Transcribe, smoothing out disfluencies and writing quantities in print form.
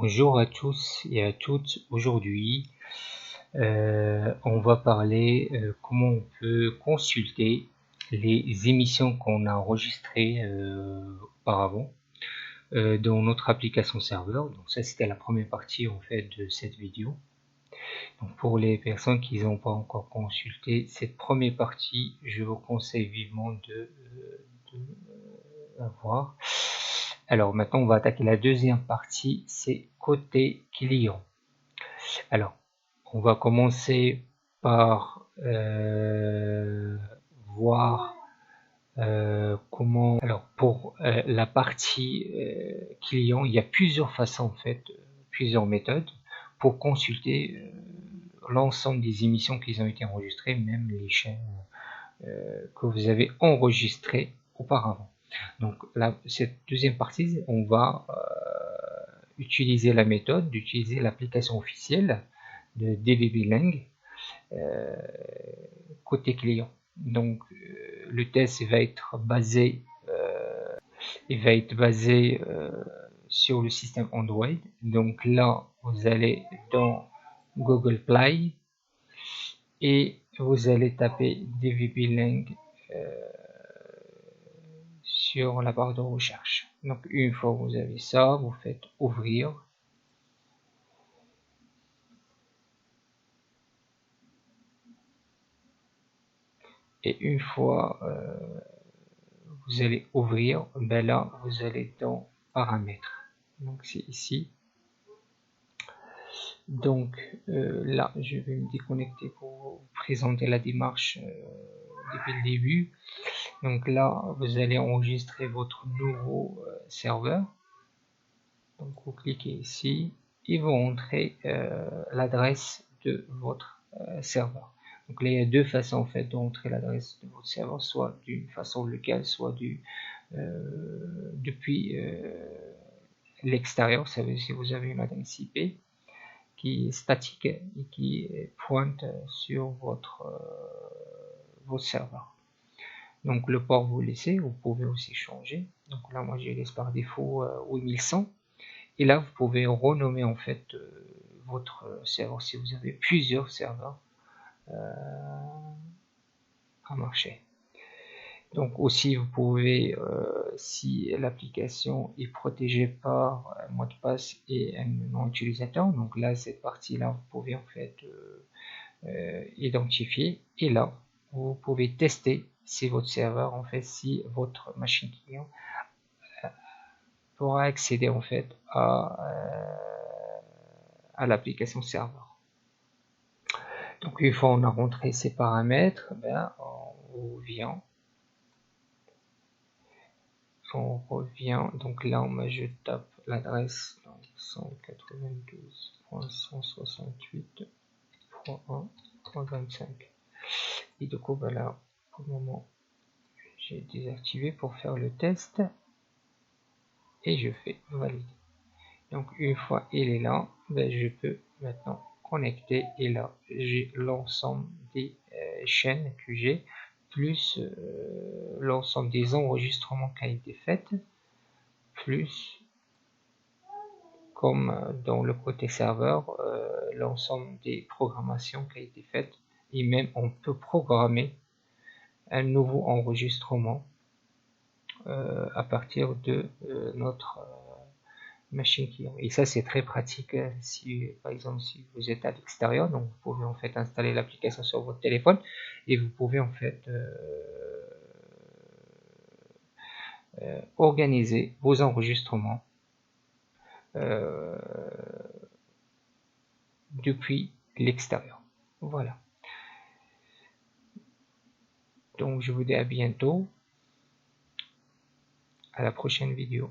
Bonjour à tous et à toutes. Aujourd'hui, on va parler comment on peut consulter les émissions qu'on a enregistrées auparavant dans notre application serveur. Donc ça, c'était la première partie en fait de cette vidéo. Donc pour les personnes qui n'ont pas encore consulté cette première partie, je vous conseille vivement de la voir. Alors maintenant, on va attaquer la deuxième partie, c'est côté client. Alors, on va commencer par voir comment. Alors, pour la partie client, il y a plusieurs façons en fait, plusieurs méthodes pour consulter l'ensemble des émissions qui ont été enregistrées, même les chaînes que vous avez enregistrées auparavant. Donc, cette deuxième partie, on va utiliser la méthode d'utiliser l'application officielle de DVB-Lang côté client. Donc le test va être basé sur le système Android. Donc là, vous allez dans Google Play et vous allez taper DVB-Lang sur la barre de recherche. Donc une fois que vous avez ça, vous faites ouvrir. Et une fois vous allez ouvrir, ben là vous allez dans paramètres. Donc c'est ici. Donc là je vais me déconnecter pour vous présenter la démarche depuis le début. Donc là vous allez enregistrer votre nouveau serveur. Donc vous cliquez ici et vous entrez l'adresse de votre serveur. Donc là, il y a deux façons en fait d'entrer l'adresse de votre serveur, soit d'une façon locale, soit depuis l'extérieur. Ça veut dire si vous avez une adresse IP qui est statique et qui pointe sur votre serveur. Donc le port vous laissez, vous pouvez aussi changer. Donc là, moi je laisse par défaut 8100. Et là, vous pouvez renommer en fait votre serveur si vous avez plusieurs serveurs à marcher. Donc aussi, vous pouvez, si l'application est protégée par un mot de passe et un nom utilisateur, donc là, cette partie-là, vous pouvez en fait identifier. Et là, vous pouvez tester si votre serveur, en fait, si votre machine client pourra accéder en fait à l'application serveur. Donc une fois on a rentré ces paramètres, ben, on revient, donc là je tape l'adresse 192.168.1.25 et du coup ben là pour le moment j'ai désactivé pour faire le test et je fais valider. Donc une fois il est là, ben, je peux maintenant connecter et là j'ai l'ensemble des chaînes que j'ai plus l'ensemble des enregistrements qui ont été faits plus comme dans le côté serveur l'ensemble des programmations qui ont été faites et même on peut programmer un nouveau enregistrement à partir de notre machine client. Et ça c'est très pratique si par exemple si vous êtes à l'extérieur, donc vous pouvez en fait installer l'application sur votre téléphone et vous pouvez en fait organiser vos enregistrements depuis l'extérieur. Voilà. Donc je vous dis à bientôt, à la prochaine vidéo.